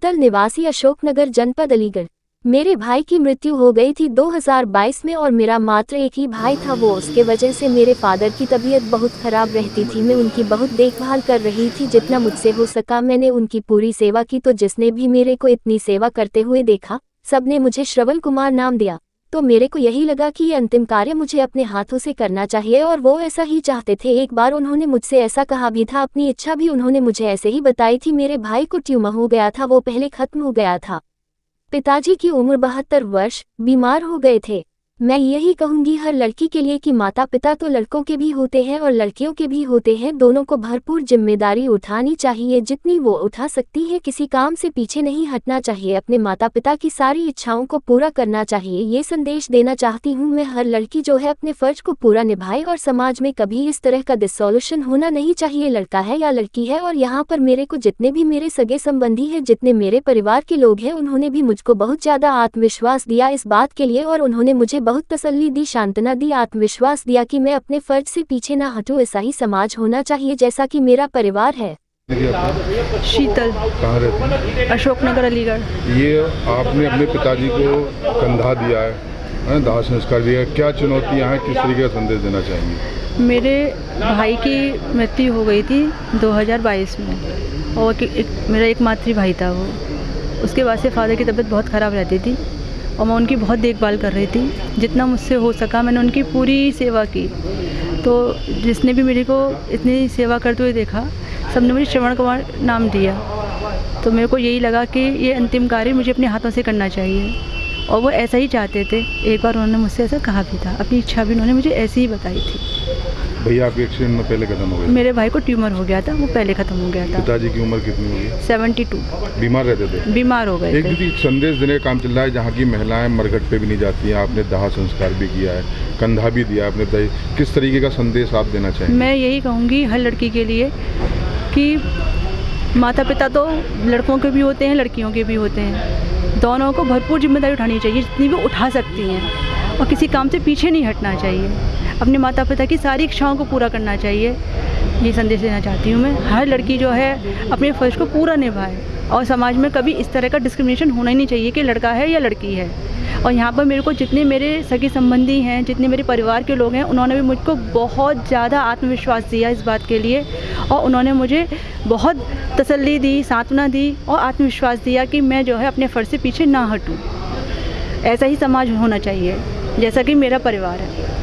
शीतल, निवासी अशोकनगर, जनपद अलीगढ़। मेरे भाई की मृत्यु हो गई थी 2022 में और मेरा मात्र एक ही भाई था। वो उसके वजह से मेरे फादर की तबीयत बहुत खराब रहती थी। मैं उनकी बहुत देखभाल कर रही थी, जितना मुझसे हो सका मैंने उनकी पूरी सेवा की। तो जिसने भी मेरे को इतनी सेवा करते हुए देखा, सबने मुझे श्रवण कुमार नाम दिया। तो मेरे को यही लगा कि ये अंतिम कार्य मुझे अपने हाथों से करना चाहिए और वो ऐसा ही चाहते थे। एक बार उन्होंने मुझसे ऐसा कहा भी था, अपनी इच्छा भी उन्होंने मुझे ऐसे ही बताई थी। मेरे भाई को ट्यूमर हो गया था, वो पहले खत्म हो गया था। पिताजी की उम्र 72 वर्ष, बीमार हो गए थे। मैं यही कहूंगी हर लड़की के लिए कि माता पिता तो लड़कों के भी होते हैं और लड़कियों के भी होते हैं, दोनों को भरपूर जिम्मेदारी उठानी चाहिए, जितनी वो उठा सकती है। किसी काम से पीछे नहीं हटना चाहिए, अपने माता पिता की सारी इच्छाओं को पूरा करना चाहिए। ये संदेश देना चाहती हूँ मैं, हर लड़की जो है अपने फर्ज को पूरा निभाए और समाज में कभी इस तरह का डिसोल्यूशन होना नहीं चाहिए, लड़का है या लड़की है। और यहाँ पर मेरे को जितने भी मेरे सगे संबंधी हैं, जितने मेरे परिवार के लोग हैं, उन्होंने भी मुझको बहुत ज़्यादा आत्मविश्वास दिया इस बात के लिए और उन्होंने मुझे बहुत तसल्ली दी, सांत्वना दी, आत्मविश्वास दिया कि मैं अपने फर्ज से पीछे ना हटूं। ऐसा ही समाज होना चाहिए जैसा कि मेरा परिवार है। शीतल, कहाँ रहते हैं? अशोकनगर, अलीगढ़। ये आपने अपने पिताजी को कंधा दिया है, दाह संस्कार दिया है, क्या चुनौतियाँ हैं, किस तरीके का संदेश देना चाहेंगे? मेरे भाई की मृत्यु हो गई थी 2022 में और मेरा एक मातृ भाई था वो। उसके बाद से फादर की तबीयत बहुत ख़राब रहती थी और मैं उनकी बहुत देखभाल कर रही थी। जितना मुझसे हो सका मैंने उनकी पूरी सेवा की। तो जिसने भी मेरे को इतनी सेवा करते हुए देखा, सबने मुझे श्रवण कुमार नाम दिया। तो मेरे को यही लगा कि ये अंतिम कार्य मुझे अपने हाथों से करना चाहिए और वो ऐसा ही चाहते थे। एक बार उन्होंने मुझसे ऐसा कहा भी था, अपनी इच्छा भी उन्होंने मुझे ऐसी ही बताई थी। भैया आपके एक्सीडेंट में पहले खत्म हो गया? मेरे भाई को ट्यूमर हो गया था, वो पहले ख़त्म हो गया था। पिताजी की उम्र कितनी होगी? 72। बीमार रहते थे? बीमार हो गए थे। एक संदेश देने का काम चल रहा है, जहाँ की महिलाएं मरघट पे भी नहीं जाती हैं, आपने दाह संस्कार भी किया है, कंधा भी दिया आपने, किस तरीके का संदेश आप देना चाहेंगे? मैं यही कहूँगी हर लड़की के लिए कि माता पिता तो लड़कों के भी होते हैं, लड़कियों के भी होते हैं, दोनों को भरपूर जिम्मेदारी उठानी चाहिए, जितनी भी उठा सकती हैं, और किसी काम से पीछे नहीं हटना चाहिए। अपने माता पिता की सारी इच्छाओं को पूरा करना चाहिए। ये संदेश देना चाहती हूँ मैं, हर लड़की जो है अपने फर्ज को पूरा निभाए और समाज में कभी इस तरह का डिस्क्रिमिनेशन होना ही नहीं चाहिए कि लड़का है या लड़की है। और यहाँ पर मेरे को जितने मेरे सगे संबंधी हैं, जितने मेरे परिवार के लोग हैं, उन्होंने भी मुझको बहुत ज़्यादा आत्मविश्वास दिया इस बात के लिए और उन्होंने मुझे बहुत तसल्ली दी, सांत्वना दी और आत्मविश्वास दिया कि मैं जो है अपने फर्ज से पीछे ना हटूँ। ऐसा ही समाज होना चाहिए जैसा कि मेरा परिवार है।